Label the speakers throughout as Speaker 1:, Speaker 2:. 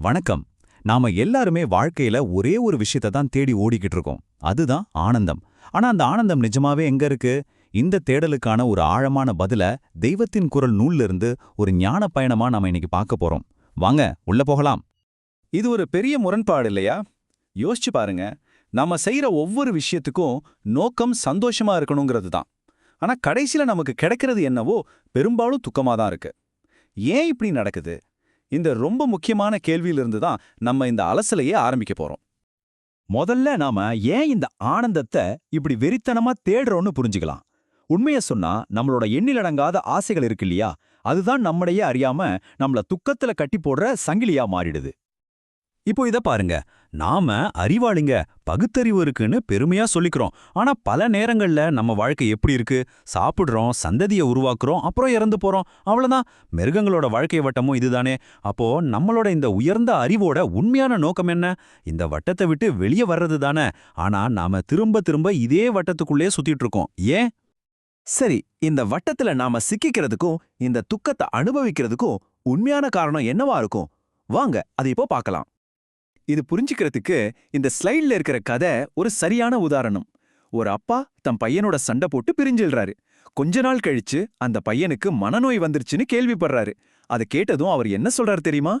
Speaker 1: வணக்கம். நாம எல்லாருமே வாழ்க்கையில ஒரே ஒரு விஷயத்தை தான் தேடி ஓடிக்கிட்டு இருக்கோம். அதுதான் ஆனந்தம். ஆனா அந்த ஆனந்தம் நிஜமாவே எங்க இருக்கு? இந்த தேடலுக்கான ஒரு ஆழமான பதில தெய்வத்தின் குரல் நூல்ல இருந்து ஒரு ஞான பயணமா நாம இன்னைக்கு பார்க்க போறோம். வாங்க உள்ள போகலாம்.
Speaker 2: இது ஒரு பெரிய முரண்பாடு இல்லையா? யோசிச்சு பாருங்க. நாம செய்யற ஒவ்வொரு விஷயத்துக்கும் நோக்கம் சந்தோஷமா இருக்கணுங்கிறது தான். ஆனா கடைசியில நமக்கு கிடைக்கிறது என்னவோ பெரும்பாலும் துக்கமா தான் இருக்கு. ஏன் இப்படி நடக்குது? இந்த ரொம்ப முக்கியமான கேள்வியிலிருந்து தான் நம்ம இந்த அலசலையே ஆரம்பிக்க போறோம்.
Speaker 3: முதல்ல நாம ஏன் இந்த ஆனந்தத்தை இப்படி வெறித்தனமா தேடுறோம்னு புரிஞ்சுக்கலாம். உண்மைய சொன்னா நம்மளோட எண்ணிலடங்காத ஆசைகள் இருக்கு இல்லையா, அதுதான் நம்மளையே அறியாம நம்மள துக்கத்துல கட்டி போடுற சங்கிலியா மாறிடுது. இப்போ இத பாருங்க, நாம அறிவாளிங்க, பகுத்தறிவு இருக்குன்னு பெருமையா சொல்லிக்கிறோம். ஆனா பல நேரங்கள்ல நம்ம வாழ்க்கை எப்படி இருக்கு? சாப்பிடுறோம், சந்ததியை உருவாக்குறோம், அப்புறம் இறந்து போறோம், அவ்வளவுதான். மிருகங்களோட வாழ்க்கை வட்டமும் இதுதானே. அப்போ நம்மளோட இந்த உயர்ந்த அறிவோட உண்மையான நோக்கம் என்ன? இந்த வட்டத்தை விட்டு வெளியே வர்றது தானே. ஆனா நாம திரும்ப திரும்ப இதே வட்டத்துக்குள்ளே சுத்திட்டு இருக்கோம். ஏன்?
Speaker 2: சரி, இந்த வட்டத்துல நாம சிக்கிக்கிறதுக்கும் இந்த துக்கத்தை அனுபவிக்கிறதுக்கும் உண்மையான காரணம் என்னவா இருக்கும்? வாங்க அதை இப்போ பார்க்கலாம். இது புரிஞ்சுக்கிறதுக்கு இந்த ஸ்லைட்ல இருக்கிற கதை ஒரு சரியான உதாரணம். ஒரு அப்பா தன் பையனோட சண்டை போட்டு பிரிஞ்சிடுறாரு. கொஞ்ச நாள் கழிச்சு அந்த பையனுக்கு மனநோய் வந்துருச்சுன்னு கேள்விப்படுறாரு. அதை கேட்டதும் அவர் என்ன சொல்றாரு தெரியுமா?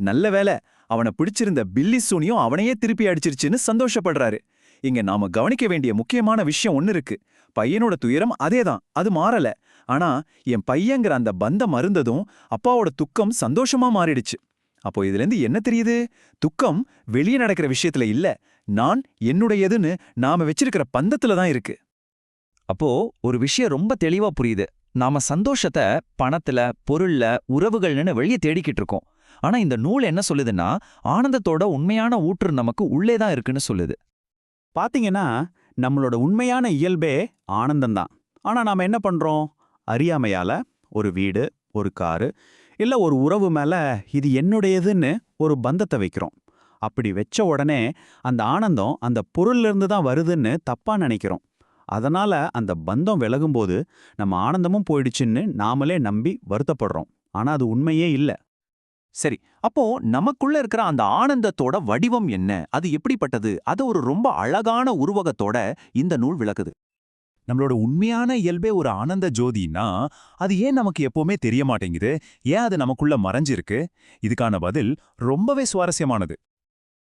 Speaker 2: நல்ல வேளை, அவனை பிடிச்சிருந்த பில்லி சூனியும் அவனையே திருப்பி அடிச்சிருச்சுன்னு சந்தோஷப்படுறாரு. இங்க நாம கவனிக்க வேண்டிய முக்கியமான விஷயம் ஒன்னு இருக்கு. பையனோட துயரம் அதேதான், அது மாறல. ஆனா என் பையங்கிற அந்த பந்தம் மருந்ததும் அப்பாவோட துக்கம் சந்தோஷமா மாறிடுச்சு. அப்போ இதுல இருந்து என்ன தெரியுது? துக்கம் வெளியே நடக்கிற விஷயத்துல இல்ல, நான் என்னுடையதுன்னு நாம வச்சிருக்கிற பந்தத்துல தான் இருக்கு.
Speaker 3: அப்போ ஒரு விஷயம் ரொம்ப தெளிவா புரியுது. நாம சந்தோஷத்தை பணத்துல, பொருள்ல, உறவுகள்னு வெளியே தேடிக்கிட்டு இருக்கோம். ஆனா இந்த நூல் என்ன சொல்லுதுன்னா, ஆனந்தத்தோட உண்மையான ஊற்று நமக்கு உள்ளே தான் இருக்குன்னு சொல்லுது.
Speaker 1: பாத்தீங்கன்னா, நம்மளோட உண்மையான இயல்பே ஆனந்தம்தான். ஆனா நாம என்ன பண்றோம்? அறியாமையால ஒரு வீடு, ஒரு காரு, இல்ல ஒரு உறவு மேல இது என்னுடையதுன்னு ஒரு பந்தத்தை வைக்கிறோம். அப்படி வச்ச உடனே அந்த ஆனந்தம் அந்த பொருள்ல இருந்து தான் வருதுன்னு தப்பா நினைக்கிறோம். அதனால அந்த பந்தம் விலகும்போது நம்ம ஆனந்தமும் போயிடுச்சுன்னு நாமளே நம்பி வருத்தப்படுறோம். ஆனா அது உண்மையே இல்ல.
Speaker 3: சரி, அப்போ நமக்குள்ள இருக்கிற அந்த ஆனந்தத்தோட வடிவம் என்ன? அது எப்படிப்பட்டது? அது ஒரு ரொம்ப அழகான உருவகத்தோட இந்த நூல் விளக்குது.
Speaker 1: நம்மளோட உண்மையான இயல்பே ஒரு ஆனந்த ஜோதின்னா, அது ஏன் நமக்கு எப்பவுமே தெரிய மாட்டேங்குது? ஏன் அது நமக்குள்ள மறைஞ்சிருக்கு? இதுக்கான பதில் ரொம்பவே சுவாரஸ்யமானது.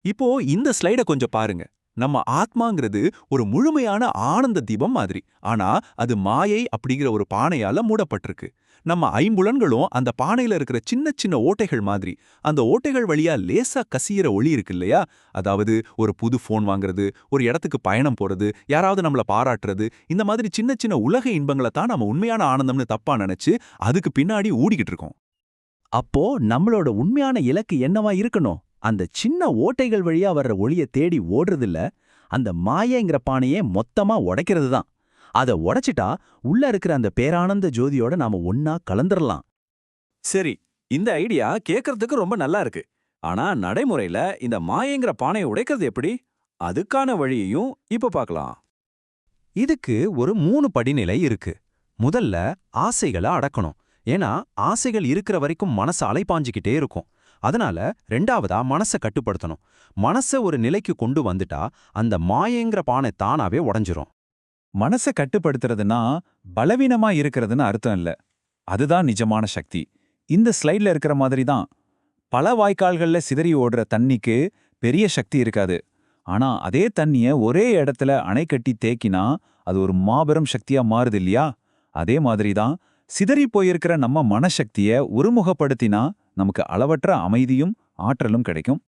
Speaker 3: இப்போ இந்த ஸ்லைட கொஞ்சம் பாருங்க. நம்ம ஆத்மாங்கிறது ஒரு முழுமையான ஆனந்த தீபம் மாதிரி. ஆனா அது மாயை அப்படிங்கிற ஒரு பானையால மூடப்பட்டிருக்கு. நம்ம ஐம்புலன்களும் அந்த பானையில இருக்கிற சின்ன சின்ன ஓட்டைகள் மாதிரி. அந்த ஓட்டைகள் வழியா லேசா கசியிற ஒளி இருக்கு இல்லையா? அதாவது ஒரு புது ஃபோன் வாங்குறது, ஒரு இடத்துக்கு பயணம் போறது, யாராவது நம்மள பாராட்டுறது, இந்த மாதிரி சின்ன சின்ன உலக இன்பங்களை தான் நம்ம உண்மையான ஆனந்தம்னு தப்பா நினைச்சு அதுக்கு பின்னாடி ஊடிக்கிட்டு இருக்கோம். அப்போ நம்மளோட உண்மையான இலக்கு என்னவா இருக்கணும்? அந்த சின்ன ஓட்டைகள் வழியா வர்ற ஒளிய தேடி ஓடுறதில்ல, அந்த மாயைங்கிற பானையே மொத்தமா உடைக்கிறது தான். அத உடைச்சிட்டா உள்ள இருக்கிற அந்த பேரானந்த ஜோதியோட நாம ஒன்னா கலந்துரலாம்.
Speaker 2: சரி, இந்த ஐடியா கேட்கறதுக்கு ரொம்ப நல்லா இருக்கு. ஆனா நடைமுறையில இந்த மாயங்கிற பானையை உடைக்கிறது எப்படி? அதுக்கான வழியையும் இப்ப பார்க்கலாம்.
Speaker 3: இதுக்கு ஒரு 3 படிநிலை இருக்கு. முதல்ல ஆசைகளை அடக்கணும். ஏன்னா ஆசைகள் இருக்கிற வரைக்கும் மனசு அலைபாஞ்சுக்கிட்டே இருக்கும். அதனால ரெண்டாவதா மனசை கட்டுப்படுத்தணும். மனசை ஒரு நிலைக்கு கொண்டு வந்துட்டா அந்த மாயங்கிற பானை தானாவே உடைஞ்சிரும்.
Speaker 2: மனசை கட்டுப்படுத்துறதுன்னா பலவீனமா இருக்கிறதுன்னு அர்த்தம் இல்ல. அதுதான் நிஜமான சக்தி. இந்த ஸ்லைட்ல இருக்கிற மாதிரி தான். பல வாய்க்கால்கள்ல சிதறி ஓடுற தண்ணிக்கு பெரிய சக்தி இருக்காது. ஆனா அதே தண்ணிய ஒரே இடத்துல அணை கட்டி தேக்கினா அது ஒரு மாபெரும் சக்தியா மாறுது இல்லையா? அதே மாதிரி தான் சிதறி போயிருக்கிற நம்ம மனசக்திய ஒருமுகப்படுத்தினா நமக்கு அளவற்ற அமைதியும் ஆற்றலும் கிடைக்கும்.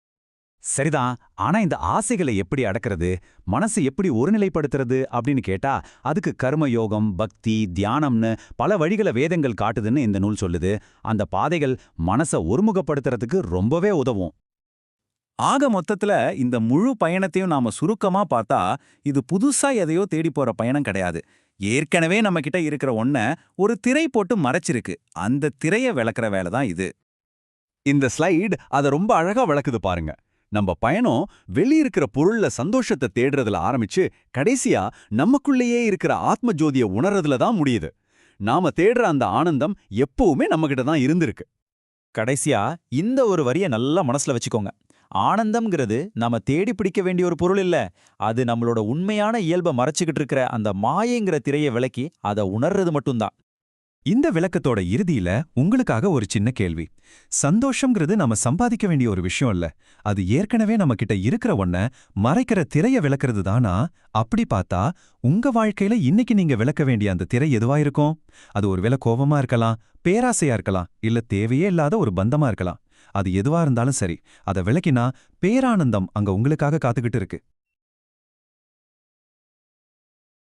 Speaker 1: சரிதான். ஆனா இந்த ஆசைகளை எப்படி அடக்கிறது? மனசு எப்படி ஒருநிலைப்படுத்துறது அப்படின்னு கேட்டா, அதுக்கு கர்ம யோகம், பக்தி, தியானம்னு பல வழிகளை வேதங்கள் காட்டுதுன்னு இந்த நூல் சொல்லுது. அந்த பாதைகள் மனச ஒருமுகப்படுத்துறதுக்கு ரொம்பவே உதவும்.
Speaker 2: ஆக மொத்தத்துல இந்த முழு பயணத்தையும் நாம சுருக்கமா பார்த்தா, இது புதுசா எதையோ தேடி போற பயணம் கிடையாது. ஏற்கனவே நம்ம கிட்ட இருக்கிற ஒன்ன ஒரு திரை போட்டு மறைச்சிருக்கு. அந்த திரைய விளக்குற வேலை தான் இது.
Speaker 1: இந்த ஸ்லைடு அத ரொம்ப அழகா விளக்குது பாருங்க. நம்ம பயணம் வெளியிருக்கிற பொருள்ல சந்தோஷத்தை தேடுறதுல ஆரம்பிச்சு கடைசியா நமக்குள்ளேயே இருக்கிற ஆத்ம ஜோதிய உணர்றதுல தான் முடியுது. நாம தேடுற அந்த ஆனந்தம் எப்பவுமே நம்மகிட்ட தான் இருந்திருக்கு.
Speaker 4: கடைசியா இந்த ஒரு வரிய நல்லா மனசுல வச்சுக்கோங்க. ஆனந்தம்ங்கிறது நாம தேடி பிடிக்க வேண்டிய ஒரு பொருள் இல்ல. அது நம்மளோட உண்மையான இயல்பை மறைச்சுக்கிட்டு இருக்கிற அந்த மாயைங்கிற திரையை விலக்கி அதை உணர்றது மட்டும்தான்.
Speaker 2: இந்த விளக்கத்தோட இறுதியில உங்களுக்காக ஒரு சின்ன கேள்வி. சந்தோஷம்ங்கிறது நம்ம சம்பாதிக்க வேண்டிய ஒரு விஷயம் இல்ல. அது ஏற்கனவே நம்ம கிட்ட இருக்கிற ஒன்ன மறைக்கிற திரைய விளக்குறது தானா? அப்படி பார்த்தா உங்க வாழ்க்கையில இன்னைக்கு நீங்க விளக்க வேண்டிய அந்த திரை எதுவா இருக்கும்? அது ஒருவேளை கோபமா இருக்கலாம், பேராசையா இருக்கலாம், இல்ல தேவையே இல்லாத ஒரு பந்தமா இருக்கலாம். அது எதுவா இருந்தாலும் சரி, அத விளக்கினா பேரானந்தம் அங்க உங்களுக்காக காத்துக்கிட்டு இருக்கு.